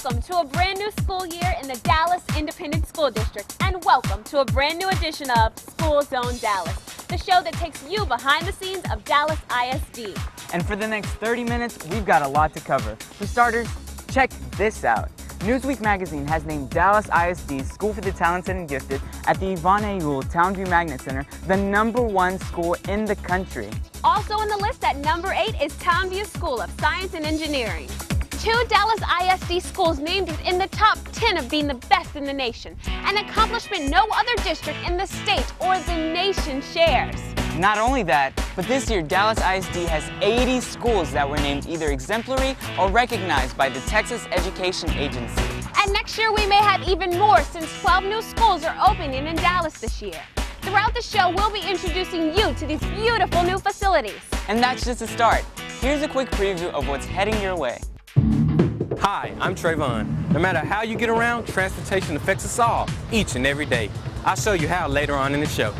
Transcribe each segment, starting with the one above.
Welcome to a brand new school year in the Dallas Independent School District, and welcome to a brand new edition of School Zone Dallas, the show that takes you behind the scenes of Dallas ISD. And for the next 30 minutes, we've got a lot to cover. For starters, check this out. Newsweek magazine has named Dallas ISD School for the Talented and Gifted at the Yvonne Ayul Townview Magnet Center the #1 school in the country. Also on the list at number 8 is Townview School of Science and Engineering. 2 Dallas ISD schools named in the top 10 of being the best in the nation, an accomplishment no other district in the state or the nation shares. Not only that, but this year Dallas ISD has 80 schools that were named either exemplary or recognized by the Texas Education Agency. And next year we may have even more, since 12 new schools are opening in Dallas this year. Throughout the show, we'll be introducing you to these beautiful new facilities. And that's just a start. Here's a quick preview of what's heading your way. Hi, I'm Travon. No matter how you get around, transportation affects us all, each and every day. I'll show you how later on in the show.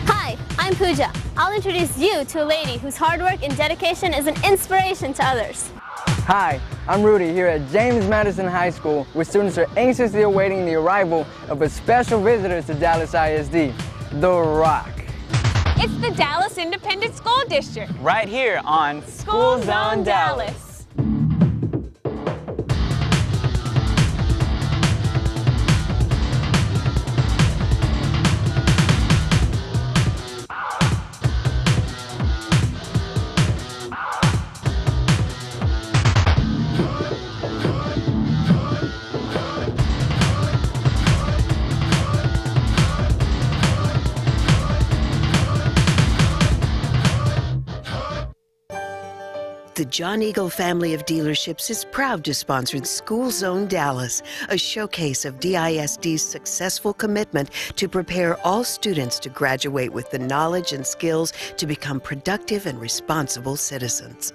Hi, I'm Pooja. I'll introduce you to a lady whose hard work and dedication is an inspiration to others. Hi, I'm Rudy here at James Madison High School, where students are anxiously awaiting the arrival of a special visitor to Dallas ISD, The Rock. It's the Dallas Independent School District. Right here on School Zone Dallas. The John Eagle family of dealerships is proud to sponsor School Zone Dallas, a showcase of DISD's successful commitment to prepare all students to graduate with the knowledge and skills to become productive and responsible citizens.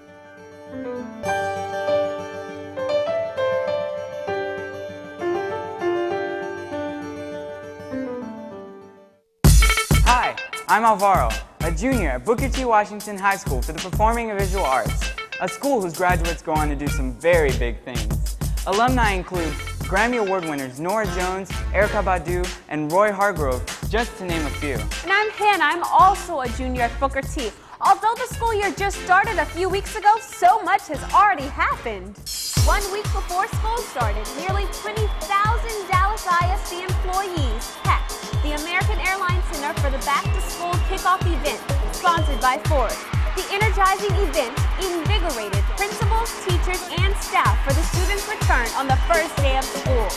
Hi, I'm Alvaro, a junior at Booker T. Washington High School for the Performing and Visual Arts, a school whose graduates go on to do some very big things. Alumni include Grammy Award winners Nora Jones, Erykah Badu, and Roy Hargrove, just to name a few. And I'm Hannah. I'm also a junior at Booker T. Although the school year just started a few weeks ago, so much has already happened. 1 week before school started, nearly 20,000 Dallas ISD employees packed the American Airlines Center for the back-to-school kickoff event sponsored by Ford. The energizing event invigorated principals, teachers, and staff for the students' return on the first day of school.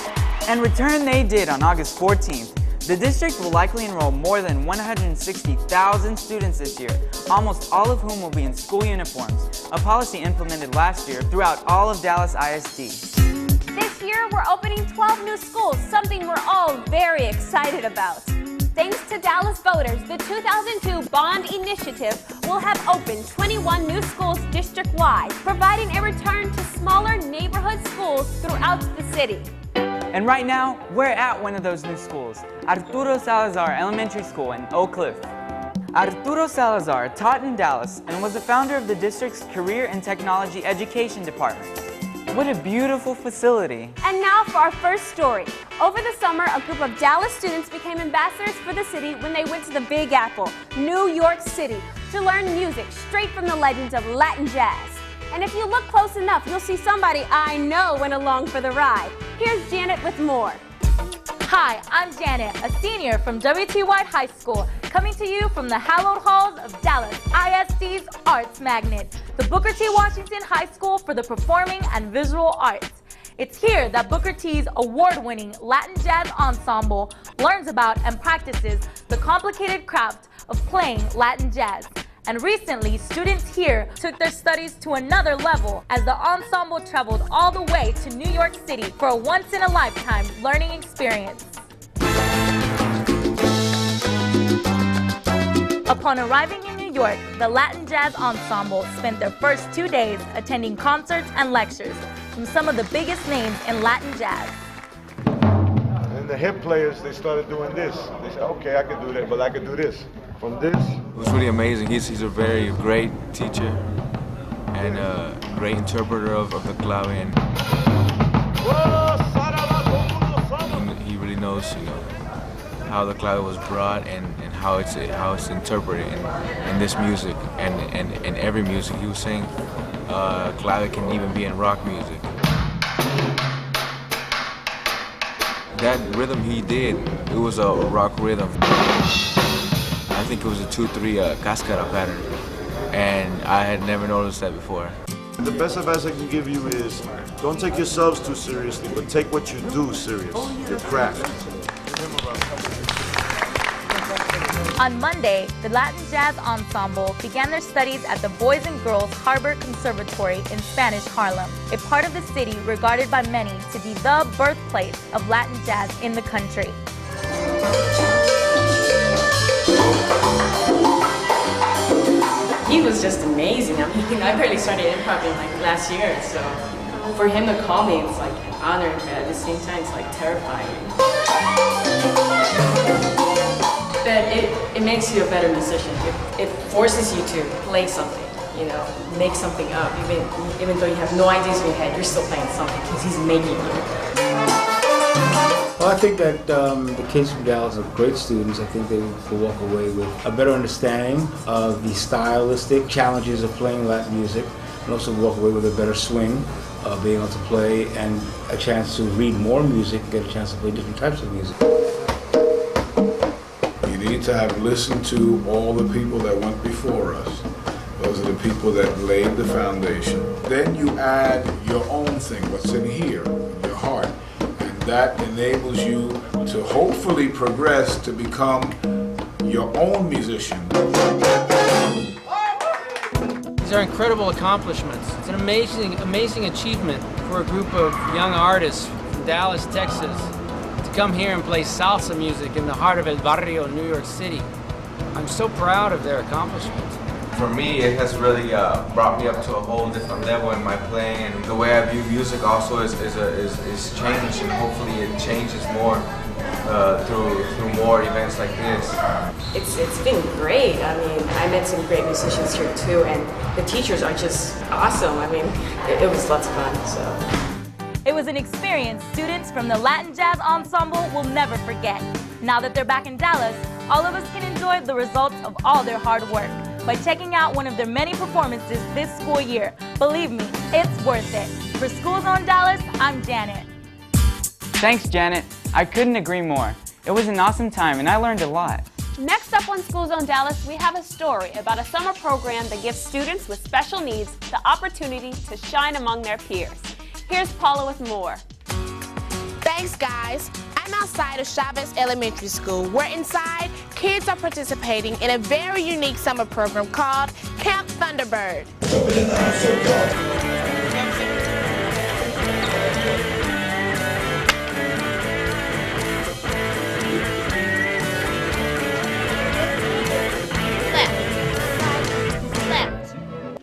And return they did on August 14th. The district will likely enroll more than 160,000 students this year, almost all of whom will be in school uniforms, a policy implemented last year throughout all of Dallas ISD. This year, we're opening 12 new schools, something we're all very excited about. Thanks to Dallas voters, the 2002 Bond Initiative will have opened 21 new schools district-wide, providing a return to smaller neighborhood schools throughout the city. And right now, we're at one of those new schools, Arturo Salazar Elementary School in Oak Cliff. Arturo Salazar taught in Dallas and was the founder of the district's Career and Technology Education Department. What a beautiful facility. And now for our first story. Over the summer, a group of Dallas students became ambassadors for the city when they went to the Big Apple, New York City, to learn music straight from the legends of Latin jazz. And if you look close enough, you'll see somebody I know went along for the ride. Here's Jannet with more. Hi, I'm Jannet, a senior from WT White High School, coming to you from the hallowed halls of Dallas ISD's Arts Magnet, the Booker T. Washington High School for the Performing and Visual Arts. It's here that Booker T's award-winning Latin Jazz Ensemble learns about and practices the complicated craft of playing Latin jazz. And recently, students here took their studies to another level as the ensemble traveled all the way to New York City for a once-in-a-lifetime learning experience. Upon arriving in New York, the Latin Jazz Ensemble spent their first 2 days attending concerts and lectures from some of the biggest names in Latin jazz. And the hip players, they started doing this. They said, okay, I can do that, but I can do this. From this. It was really amazing. He's a very great teacher and a great interpreter of the clave. He really knows, how the clave was brought and how it's interpreted in this music and in every music he was saying. Clave can even be in rock music. That rhythm he did, it was a rock rhythm. I think it was a 2-3 cascara pattern, and I had never noticed that before. The best advice I can give you is don't take yourselves too seriously, but take what you do serious, your craft. On Monday, the Latin Jazz Ensemble began their studies at the Boys and Girls Harbor Conservatory in Spanish Harlem, a part of the city regarded by many to be the birthplace of Latin jazz in the country. He was just amazing. I mean, I barely started improv like last year, so for him to call me, it's like an honor, but at the same time, it's like terrifying. But it makes you a better musician. It forces you to play something, make something up. Even though you have no ideas in your head, you're still playing something because he's making you. Well, I think that the kids from Dallas are great students. I think they will walk away with a better understanding of the stylistic challenges of playing Latin music, and also walk away with a better swing, being able to play, and a chance to read more music and get a chance to play different types of music. You need to have listened to all the people that went before us. Those are the people that laid the foundation. Then you add your own thing, what's in here, your heart. And that enables you to hopefully progress to become your own musician. These are incredible accomplishments. It's an amazing achievement for a group of young artists from Dallas, Texas, to come here and play salsa music in the heart of El Barrio, New York City. I'm so proud of their accomplishment. For me, it has really brought me up to a whole different level in my playing, and the way I view music also is changed, and hopefully it changes more through more events like this. It's been great. I mean, I met some great musicians here too, and the teachers are just awesome. I mean, it was lots of fun. So. It was an experience students from the Latin Jazz Ensemble will never forget. Now that they're back in Dallas, all of us can enjoy the results of all their hard work by checking out one of their many performances this school year. Believe me, it's worth it. For School Zone Dallas, I'm Jannet. Thanks, Jannet. I couldn't agree more. It was an awesome time, and I learned a lot. Next up on School Zone Dallas, we have a story about a summer program that gives students with special needs the opportunity to shine among their peers. Here's Paula with more. Thanks, guys. I'm outside of Chavez Elementary School, where inside, kids are participating in a very unique summer program called Camp Thunderbird.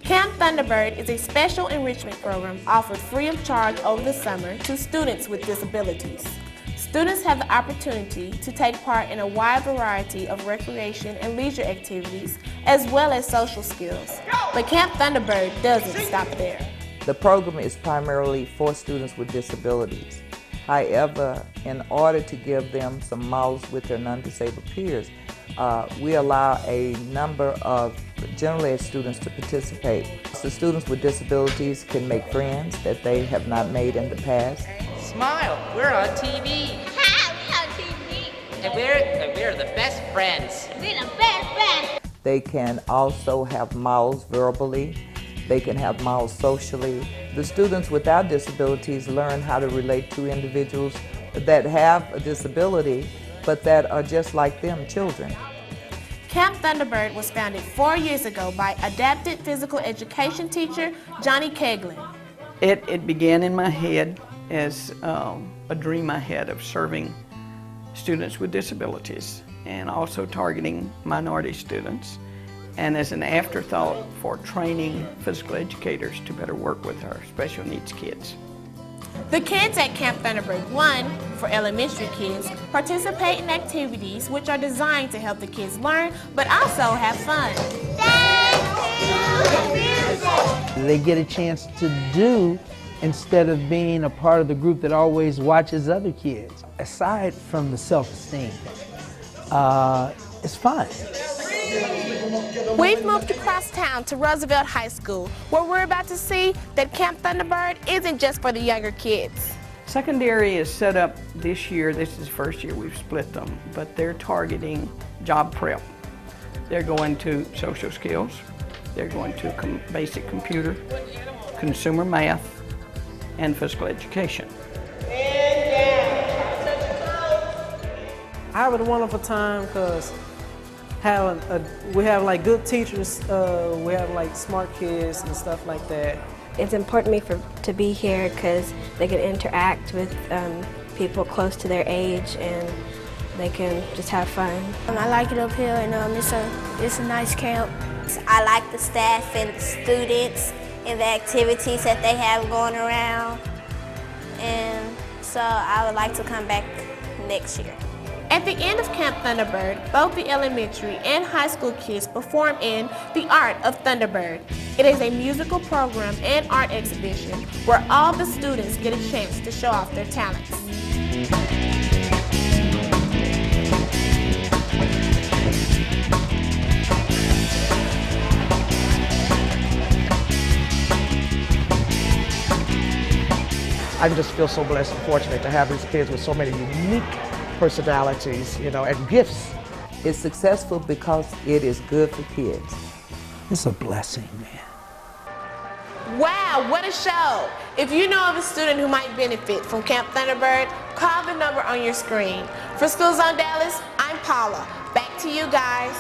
Camp Thunderbird is a special enrichment program offered free of charge over the summer to students with disabilities. Students have the opportunity to take part in a wide variety of recreation and leisure activities, as well as social skills. But Camp Thunderbird doesn't stop there. The program is primarily for students with disabilities. However, in order to give them some models with their non-disabled peers, we allow a number of general ed students to participate. So students with disabilities can make friends that they have not made in the past. Smile, we're on TV. Hi, we're on TV. And we're the best friends. We're the best friends. They can also have models verbally. They can have models socially. The students without disabilities learn how to relate to individuals that have a disability, but that are just like them, children. Camp Thunderbird was founded 4 years ago by adapted physical education teacher Johnny Keglin. It began in my head as a dream I had of serving students with disabilities and also targeting minority students, and as an afterthought for training physical educators to better work with our special needs kids. The kids at Camp Thunderbird 1, for elementary kids, participate in activities which are designed to help the kids learn, but also have fun. They get a chance to do instead of being a part of the group that always watches other kids. Aside from the self-esteem, it's fun. We've moved across town to Roosevelt High School, where we're about to see that Camp Thunderbird isn't just for the younger kids. Secondary is set up this year. This is the first year we've split them, but they're targeting job prep. They're going to social skills. They're going to basic computer, consumer math, and physical education. I had a wonderful time because we have like good teachers, we have like smart kids and stuff like that. It's important to me to be here because they can interact with people close to their age and they can just have fun. I like it up here and it's a nice camp. I like the staff and the students and the activities that they have going around, and so I would like to come back next year. At the end of Camp Thunderbird, both the elementary and high school kids perform in The Art of Thunderbird. It is a musical program and art exhibition where all the students get a chance to show off their talents. I just feel so blessed and fortunate to have these kids with so many unique personalities, you know, and gifts. It's successful because it is good for kids. It's a blessing, man. Wow, what a show! If you know of a student who might benefit from Camp Thunderbird, call the number on your screen. For School Zone Dallas, I'm Paula. Back to you guys.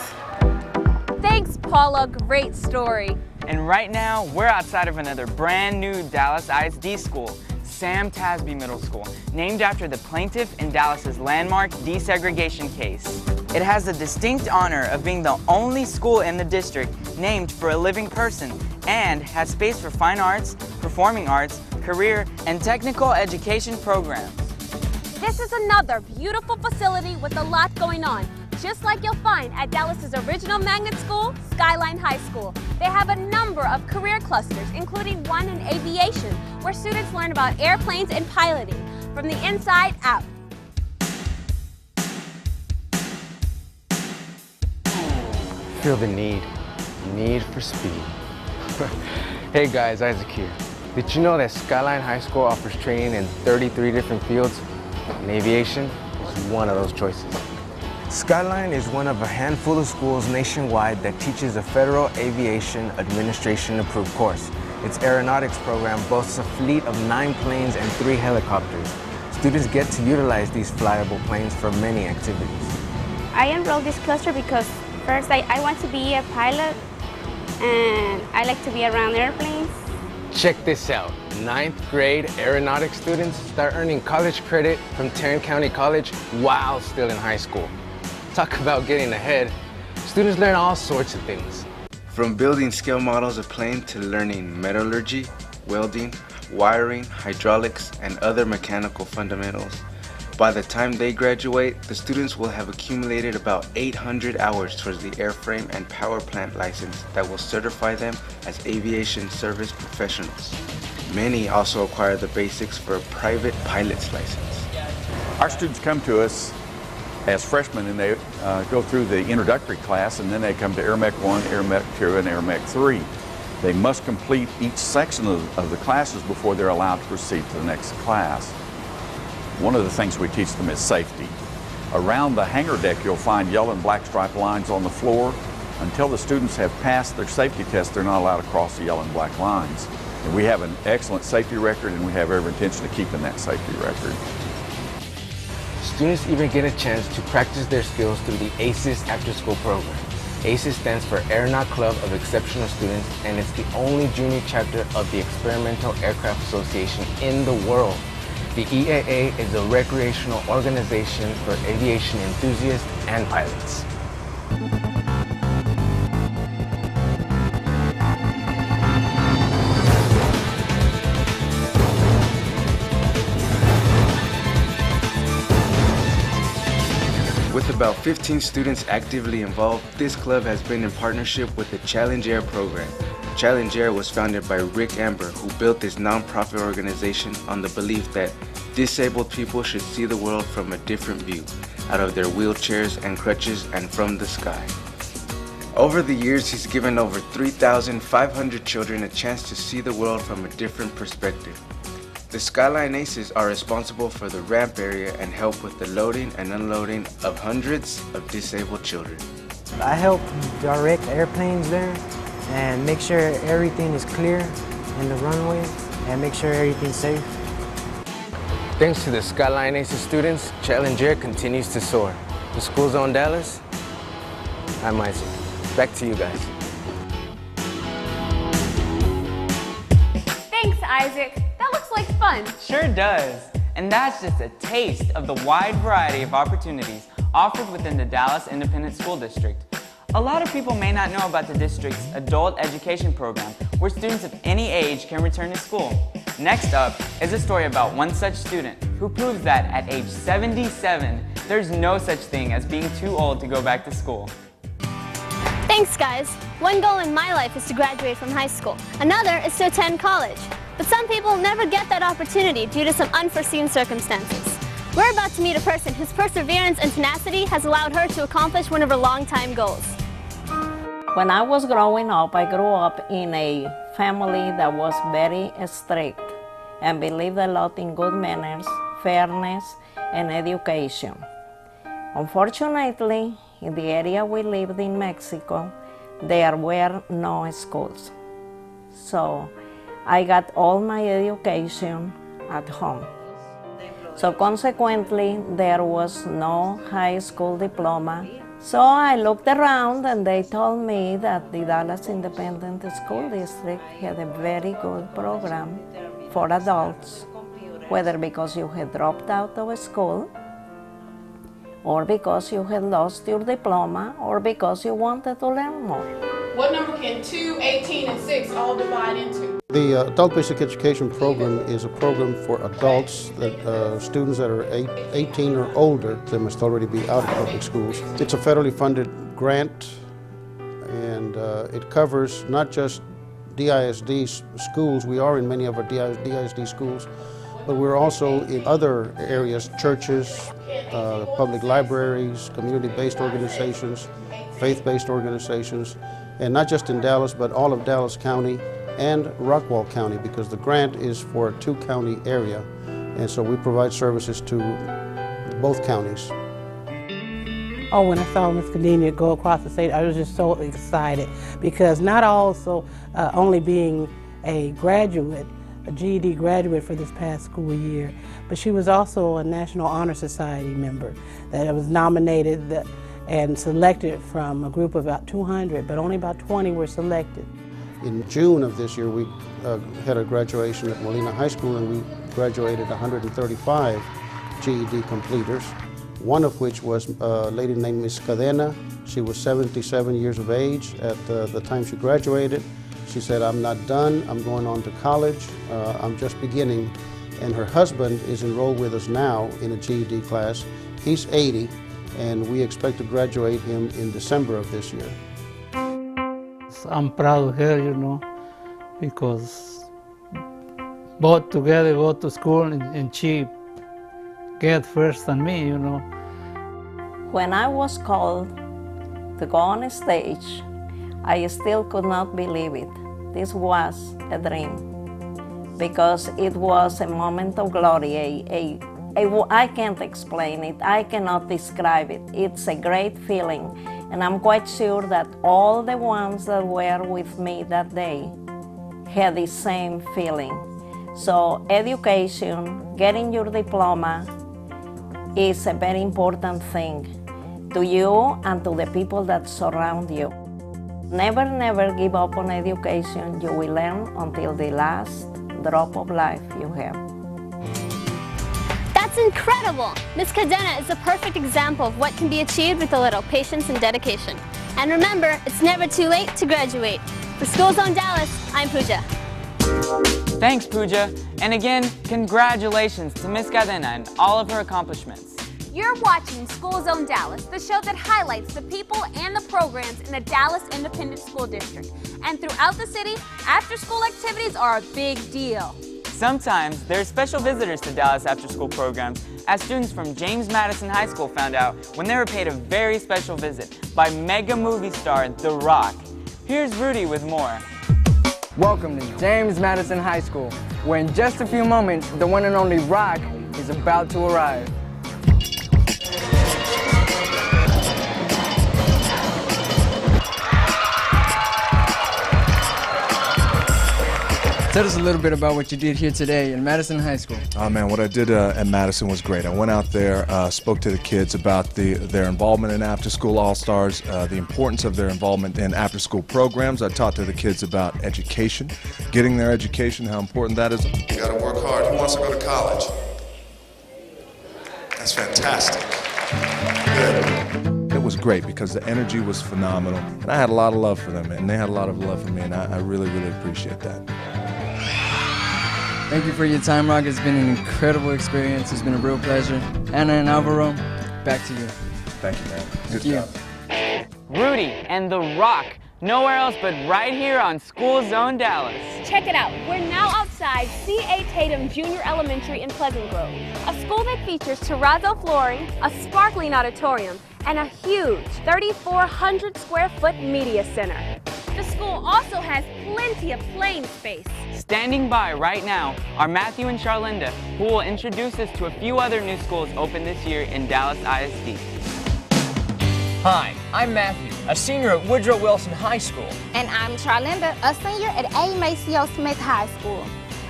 Thanks, Paula. Great story. And right now, we're outside of another brand new Dallas ISD school, Sam Tasby Middle School, named after the plaintiff in Dallas's landmark desegregation case. It has the distinct honor of being the only school in the district named for a living person and has space for fine arts, performing arts, career, and technical education programs. This is another beautiful facility with a lot going on, just like you'll find at Dallas's original magnet school, Skyline High School. They have a number of career clusters, including one in aviation, where students learn about airplanes and piloting from the inside out. Feel the need for speed. Hey guys, Isaac here. Did you know that Skyline High School offers training in 33 different fields? And aviation is one of those choices. Skyline is one of a handful of schools nationwide that teaches a Federal Aviation Administration approved course. Its aeronautics program boasts a fleet of 9 planes and 3 helicopters. Students get to utilize these flyable planes for many activities. I enrolled this cluster because first I want to be a pilot and I like to be around airplanes. Check this out. 9th grade aeronautics students start earning college credit from Tarrant County College while still in high school. Talk about getting ahead. Students learn all sorts of things. From building scale models of planes to learning metallurgy, welding, wiring, hydraulics, and other mechanical fundamentals. By the time they graduate, the students will have accumulated about 800 hours towards the airframe and power plant license that will certify them as aviation service professionals. Many also acquire the basics for a private pilot's license. Our students come to us as freshmen and they go through the introductory class, and then they come to Air Mech 1, Air Mech 2, and Air Mech 3. They must complete each section of the classes before they're allowed to proceed to the next class. One of the things we teach them is safety. Around the hangar deck, you'll find yellow and black striped lines on the floor. Until the students have passed their safety test, they're not allowed to cross the yellow and black lines. And we have an excellent safety record, and we have every intention of keeping that safety record. Students even get a chance to practice their skills through the ACES after-school program. ACES stands for Aeronaut Club of Exceptional Students, and it's the only junior chapter of the Experimental Aircraft Association in the world. The EAA is a recreational organization for aviation enthusiasts and pilots. With about 15 students actively involved, this club has been in partnership with the Challenge Air program. Charlynda was founded by Rick Amber, who built this non-profit organization on the belief that disabled people should see the world from a different view, out of their wheelchairs and crutches and from the sky. Over the years, he's given over 3,500 children a chance to see the world from a different perspective. The Skyline Aces are responsible for the ramp area and help with the loading and unloading of hundreds of disabled children. I help direct airplanes there and make sure everything is clear in the runway and make sure everything's safe. Thanks to the Skyline Aces students, Charlynda continues to soar. The School Zone Dallas, I'm Isaac. Back to you guys. Thanks, Isaac. That looks like fun. Sure does. And that's just a taste of the wide variety of opportunities offered within the Dallas Independent School District. A lot of people may not know about the district's adult education program, where students of any age can return to school. Next up is a story about one such student who proves that at age 77, there's no such thing as being too old to go back to school. Thanks, guys. One goal in my life is to graduate from high school. Another is to attend college. But some people never get that opportunity due to some unforeseen circumstances. We're about to meet a person whose perseverance and tenacity has allowed her to accomplish one of her longtime goals. When I was growing up, I grew up in a family that was very strict and believed a lot in good manners, fairness, and education. Unfortunately, in the area we lived in Mexico, there were no schools. So I got all my education at home. So consequently, there was no high school diploma. So I looked around and they told me that the Dallas Independent School District had a very good program for adults, whether because you had dropped out of school, or because you had lost your diploma, or because you wanted to learn more. What number can 2, 18, and 6 all divide into? The Adult Basic Education Program is a program for adults, that students that are 18 or older. They must already be out of public schools. It's a federally funded grant, and it covers not just DISD schools. We are in many of our DISD schools, but we're also in other areas, churches, public libraries, community-based organizations, faith-based organizations, and not just in Dallas, but all of Dallas County and Rockwall County, because the grant is for a 2-county area, and so we provide services to both counties. Oh, when I saw Ms. Cadena go across the state, I was just so excited, because not also only being a graduate, a GED graduate for this past school year, but she was also a National Honor Society member that was nominated and selected from a group of about 200, but only about 20 were selected. In June of this year, we had a graduation at Molina High School, and we graduated 135 GED completers, one of which was a lady named Ms. Cadena. She was 77 years of age at the time she graduated. She said, "I'm not done, I'm going on to college, I'm just beginning." And her husband is enrolled with us now in a GED class. He's 80, and we expect to graduate him in December of this year. I'm proud of her, you know, because both together go to school and she get first than me, you know. When I was called to go on stage, I still could not believe it. This was a dream, because it was a moment of glory. I can't explain it, I cannot describe it. It's a great feeling, and I'm quite sure that all the ones that were with me that day had the same feeling. So education, getting your diploma, is a very important thing to you and to the people that surround you. Never, never give up on education. You will learn until the last drop of life you have. That's incredible! Ms. Cadena is a perfect example of what can be achieved with a little patience and dedication. And remember, it's never too late to graduate. For School Zone Dallas, I'm Pooja. Thanks, Pooja. And again, congratulations to Ms. Cadena and all of her accomplishments. You're watching School Zone Dallas, the show that highlights the people and the programs in the Dallas Independent School District. And throughout the city, after-school activities are a big deal. Sometimes there are special visitors to Dallas after-school programs, as students from James Madison High School found out when they were paid a very special visit by mega movie star The Rock. Here's Rudy with more. Welcome to James Madison High School, where in just a few moments, the one and only Rock is about to arrive. Tell us a little bit about what you did here today in Madison High School. Oh man, what I did at Madison was great. I went out there, spoke to the kids about their involvement in After School All-Stars, the importance of their involvement in after-school programs. I talked to the kids about education, getting their education, how important that is. You gotta work hard. Who wants to go to college? That's fantastic. Good. It was great because the energy was phenomenal, and I had a lot of love for them, and they had a lot of love for me, and I really, really appreciate that. Thank you for your time, Rock. It's been an incredible experience. It's been a real pleasure. Anna and Alvaro, back to you. Thank you, man. Thank you. Rudy and The Rock, nowhere else but right here on School Zone Dallas. Check it out. We're now outside C.A. Tatum Junior Elementary in Pleasant Grove, a school that features terrazzo flooring, a sparkling auditorium, and a huge 3,400 square foot media center. The school also has plenty of playing space. Standing by right now are Matthew and Charlynda, who will introduce us to a few other new schools opened this year in Dallas ISD. Hi, I'm Matthew, a senior at Woodrow Wilson High School. And I'm Charlynda, a senior at A. Maceo Smith High School.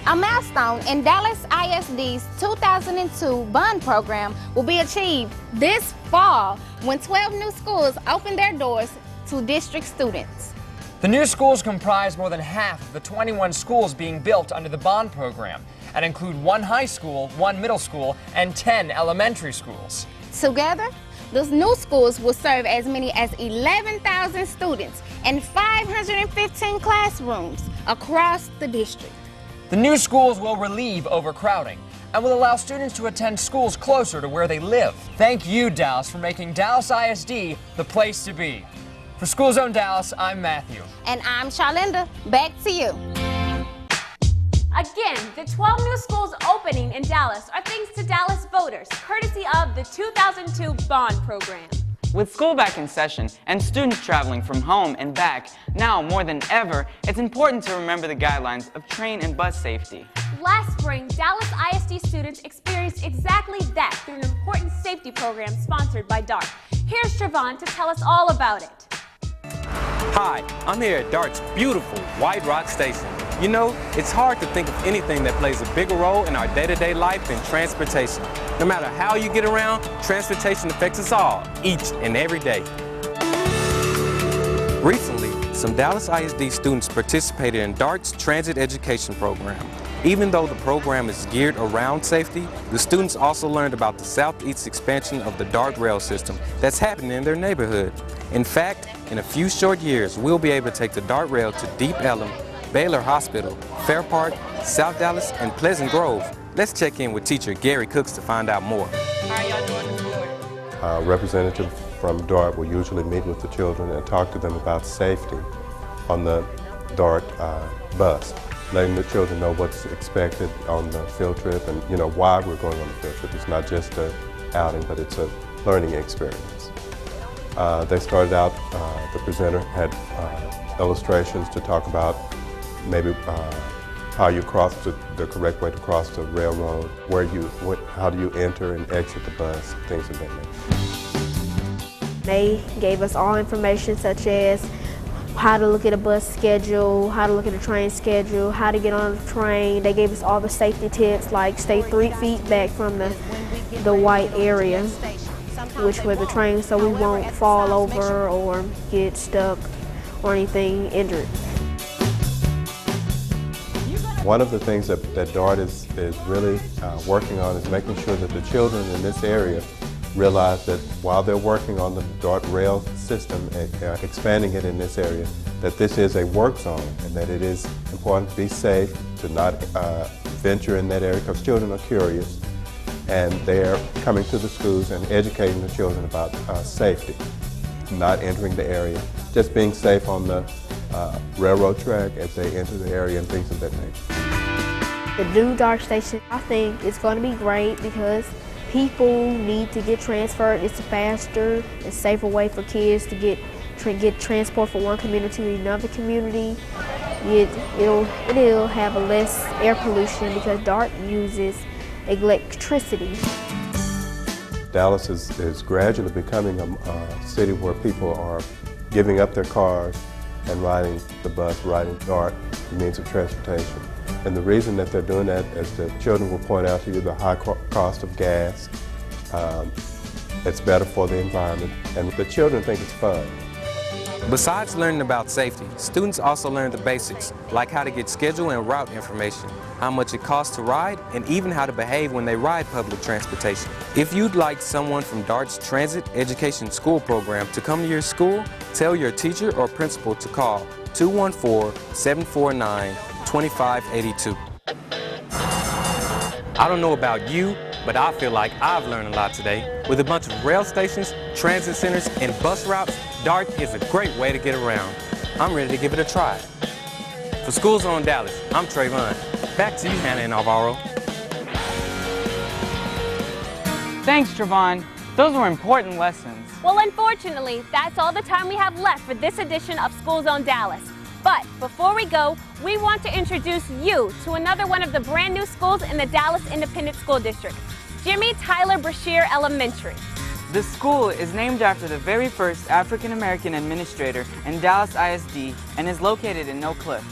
A milestone in Dallas ISD's 2002 bond program will be achieved this fall when 12 new schools open their doors to district students. The new schools comprise more than half of the 21 schools being built under the bond program and include 1 high school, 1 middle school, and 10 elementary schools. Together, those new schools will serve as many as 11,000 students and 515 classrooms across the district. The new schools will relieve overcrowding and will allow students to attend schools closer to where they live. Thank you, Dallas, for making Dallas ISD the place to be. For School Zone Dallas, I'm Matthew. And I'm Charlynda. Back to you. Again, the 12 new schools opening in Dallas are thanks to Dallas voters, courtesy of the 2002 bond program. With school back in session and students traveling from home and back, now more than ever, it's important to remember the guidelines of train and bus safety. Last spring, Dallas ISD students experienced exactly that through an important safety program sponsored by DART. Here's Travon to tell us all about it. Hi, I'm here at DART's beautiful White Rock Station. You know, it's hard to think of anything that plays a bigger role in our day-to-day life than transportation. No matter how you get around, transportation affects us all, each and every day. Recently, some Dallas ISD students participated in DART's transit education program. Even though the program is geared around safety, the students also learned about the southeast expansion of the DART rail system that's happening in their neighborhood. In fact, in a few short years, we'll be able to take the DART rail to Deep Ellum, Baylor Hospital, Fair Park, South Dallas, and Pleasant Grove. Let's check in with teacher Gary Cooks to find out more. How are y'all doing this morning? Representative from DART will usually meet with the children and talk to them about safety on the DART bus, letting the children know what's expected on the field trip and why we're going on the field trip. It's not just an outing, but it's a learning experience. They started out, the presenter had illustrations to talk about maybe how you cross the correct way to cross the railroad, how do you enter and exit the bus, things of that nature. They gave us all information such as how to look at a bus schedule, how to look at a train schedule, how to get on the train. They gave us all the safety tips like stay 3 feet back from the white area, which were the trains, so we won't fall over or get stuck or anything injured. One of the things that DART is really working on is making sure that the children in this area realize that while they're working on the DART rail system, expanding it in this area, that this is a work zone and that it is important to be safe, to not venture in that area because children are curious. and they're coming to the schools and educating the children about safety, not entering the area, just being safe on the railroad track as they enter the area and things of that nature. The new DART station, I think, is going to be great because people need to get transferred. It's a faster and safer way for kids to get transport from one community to another community. It'll have a less air pollution because DART uses electricity. Dallas is gradually becoming a city where people are giving up their cars and riding the bus, riding DART, the means of transportation. And the reason that they're doing that, as the children will point out to you, the high cost of gas, it's better for the environment, and the children think it's fun. Besides learning about safety, students also learn the basics, like how to get schedule and route information, how much it costs to ride, and even how to behave when they ride public transportation. If you'd like someone from DART's Transit Education School program to come to your school, tell your teacher or principal to call 214-749-2582. I don't know about you, but I feel like I've learned a lot today. With a bunch of rail stations, transit centers, and bus routes, DART is a great way to get around. I'm ready to give it a try. For School Zone Dallas, I'm Travon. Back to you, Hannah and Alvaro. Thanks, Travon. Those were important lessons. Well, unfortunately, that's all the time we have left for this edition of School Zone Dallas. But before we go, we want to introduce you to another one of the brand new schools in the Dallas Independent School District, Jimmy Tyler Brashear Elementary. The school is named after the very first African-American administrator in Dallas ISD and is located in Oak Cliff.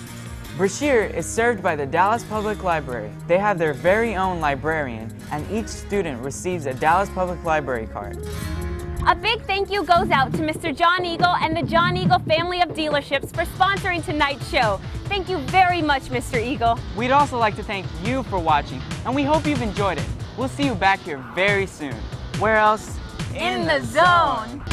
Brashear is served by the Dallas Public Library. They have their very own librarian, and each student receives a Dallas Public Library card. A big thank you goes out to Mr. John Eagle and the John Eagle family of dealerships for sponsoring tonight's show. Thank you very much, Mr. Eagle. We'd also like to thank you for watching, and we hope you've enjoyed it. We'll see you back here very soon. Where else? In the zone.